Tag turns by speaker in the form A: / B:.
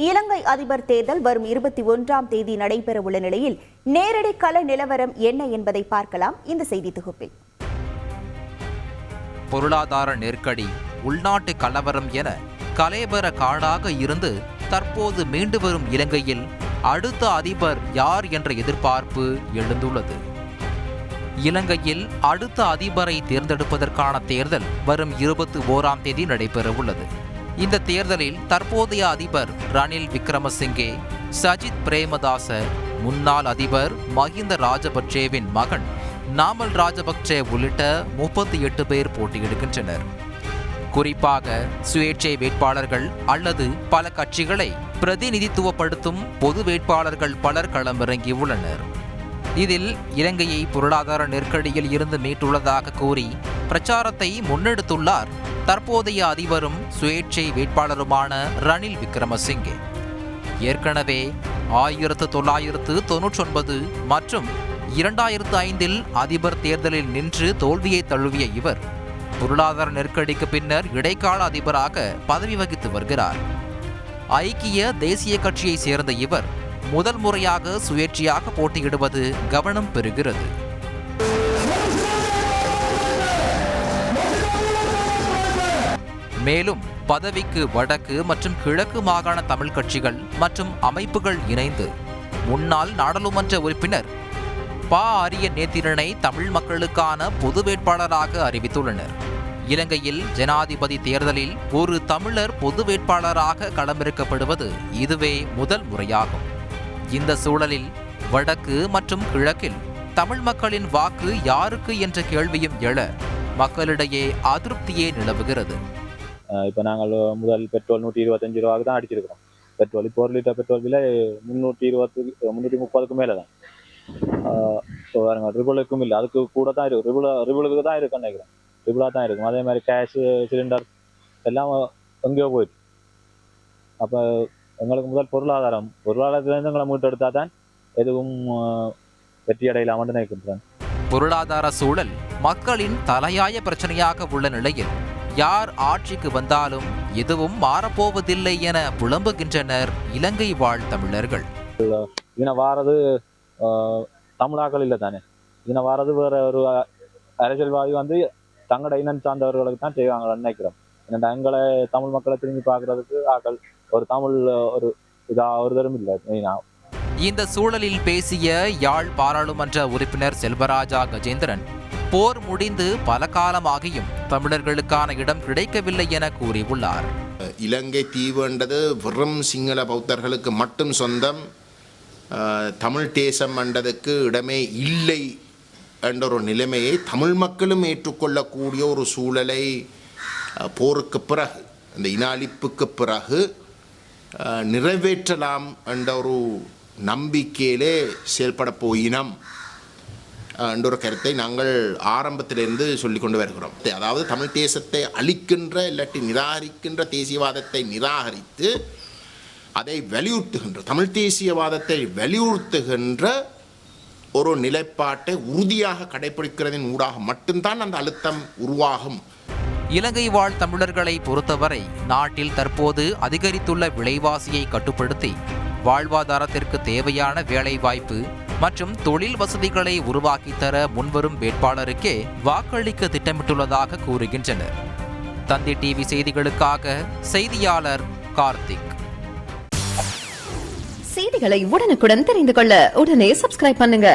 A: இலங்கை அதிபர் தேர்தல் வரும் 21ஆம் தேதி நடைபெறவுள்ள நிலையில் நேரடி கள நிலவரம் என்ன என்பதை பார்க்கலாம் இந்த செய்தி தொகுப்பில்.
B: பொருளாதார நெருக்கடி, உள்நாட்டு கலவரம் என கலேபர காடாக இருந்து தற்போது மீண்டு வரும் இலங்கையில் அடுத்த அதிபர் யார் என்ற எதிர்பார்ப்பு எழுந்துள்ளது. இலங்கையில் அடுத்த அதிபரை தேர்ந்தெடுப்பதற்கான தேர்தல் வரும் 21ஆம் தேதி நடைபெறவுள்ளது. இந்த தேர்தலில் தற்போதைய அதிபர் ரணில் விக்ரமசிங்கே, சஜித் பிரேமதாச, முன்னாள் அதிபர் மஹிந்த ராஜபக்சேவின் மகன் நாமல் ராஜபக்சே உள்ளிட்ட 38 பேர் போட்டியிடுகின்றனர். குறிப்பாக சுயேட்சை வேட்பாளர்கள் அல்லது பல கட்சிகளை பிரதிநிதித்துவப்படுத்தும் பொது வேட்பாளர்கள் பலர் களமிறங்கியுள்ளனர். இதில் இலங்கையை பொருளாதார நெருக்கடியில் இருந்து மீட்டுள்ளதாக கூறி பிரச்சாரத்தை முன்னெடுத்துள்ளார் தற்போதைய அதிபரும் சுயேட்சை வேட்பாளருமான ரணில் விக்ரமசிங்கே. ஏற்கனவே 1999 மற்றும் 2005 அதிபர் தேர்தலில் நின்று தோல்வியை தழுவிய இவர் பொருளாதார நெருக்கடிக்கு பின்னர் இடைக்கால அதிபராக பதவி வகித்து வருகிறார். ஐக்கிய தேசிய கட்சியை சேர்ந்த இவர் முதல் முறையாக சுயேட்சையாக போட்டியிடுவது கவனம் பெறுகிறது. மேலும் பதவிக்கு வடக்கு மற்றும் கிழக்கு மாகாண தமிழ் கட்சிகள் மற்றும் அமைப்புகள் இணைந்து முன்னாள் நாடாளுமன்ற உறுப்பினர் அரிய நேத்திரனை தமிழ் மக்களுக்கான பொது வேட்பாளராக அறிவித்துள்ளனர். இலங்கையில் ஜனாதிபதி தேர்தலில் ஒரு தமிழர் பொது வேட்பாளராக களமிறக்கப்படுவது இதுவே முதல் முறையாகும். இந்த சூழலில் வடக்கு மற்றும் கிழக்கில் தமிழ் மக்களின் வாக்கு யாருக்கு என்ற கேள்வியும் எழ மக்களிடையே அதிருப்தியே நிலவுகிறது.
C: இப்போ நாங்கள் முதல் பெட்ரோல் 125 ரூபாய்க்கு தான் அடிச்சிருக்கிறோம். பெட்ரோல் இப்போ 1 லிட்டர் பெட்ரோல் விலை 330க்கு மேலே தான். ரிபிளுக்கும் இல்லை, அதுக்கு கூட தான் இருக்கும். ரிபிளுக்கு தான் இருக்குன்னு நினைக்கிறேன். ரிபிளாக தான் இருக்கும். அதே மாதிரி கேஷ் சிலிண்டர் எல்லாம் எங்கேயோ போயிட்டு. அப்போ எங்களுக்கு முதல் பொருளாதாரத்திலேருந்து எங்களை மீட்டெடுத்தால் தான் எதுவும் வெற்றி அடையலாம்னு நினைக்கிறேன்.
B: பொருளாதார சூழல் மக்களின் தலையாய பிரச்சனையாக உள்ள நிலையில் யார் ஆட்சிக்கு வந்தாலும் எதுவும் மாறப்போவதில்லை என புலம்புகின்றனர் இலங்கை வாழ் தமிழர்கள்.
C: இதனை வாரது தமிழாக்கள் இல்லை தானே, இதனை வாரது வேற ஒரு அரசியல்வாதி வந்து தங்களோட இனம் சார்ந்தவர்களுக்கு தான் செய்வாங்கன்னு நினைக்கிறோம். ஏன்னா எங்களை தமிழ் மக்களை திரும்பி பார்க்கறதுக்கு ஆக்கள் ஒரு தமிழ் ஒரு தரும் இல்லை.
B: இந்த சூழலில் பேசிய யாழ் பாராளுமன்ற உறுப்பினர் செல்வராஜா கஜேந்திரன், போர் முடிந்து பல காலமாகியும் தமிழர்களுக்கான இடம் கிடைக்கவில்லை என கூறியுள்ளார்.
D: இலங்கை தீவு என்றது வெறும் சிங்கள பௌத்தர்களுக்கு மட்டும் சொந்தம், தமிழ் தேசம் என்றதுக்கு இடமே இல்லை என்ற ஒரு நிலைமையை தமிழ் மக்களும் ஏற்றுக்கொள்ளக்கூடிய ஒரு சூழலை போருக்கு பிறகு, அந்த இன அழிப்புக்கு பிறகு நிறைவேற்றலாம் என்ற ஒரு நம்பிக்கையிலே செயல்பட போயினம் என்ற ஒரு கருத்தை நாங்கள் ஆரம்பத்திலிருந்து சொல்லிக் கொண்டு வருகிறோம். அதாவது தமிழ் தேசத்தை அழிக்கின்ற இல்லாட்டி நிராகரிக்கின்ற தேசியவாதத்தை நிராகரித்து அதை வலியுறுத்துகின்ற, தமிழ் தேசியவாதத்தை வலியுறுத்துகின்ற ஒரு நிலைப்பாட்டை உறுதியாக கடைபிடிக்கிறதின் ஊடாக மட்டும்தான் அந்த அழுத்தம் உருவாகும்.
B: இலங்கை வாழ் தமிழர்களை பொறுத்தவரை நாட்டில் தற்போது அதிகரித்துள்ள விலைவாசியை கட்டுப்படுத்தி வாழ்வாதாரத்திற்கு தேவையான வேலைவாய்ப்பு மற்றும் தொழில் வசதிகளை உருவாக்கி தர முன்வரும் வேட்பாளருக்கே வாக்களிக்க திட்டமிட்டுள்ளதாக கூறுகின்றனர். தந்தி டிவி செய்திகளுக்காக செய்தியாளர் கார்த்திக்.
E: செய்திகளை உடனுக்குடன் தெரிந்து கொள்ள உடனே சப்ஸ்கிரைப் பண்ணுங்க.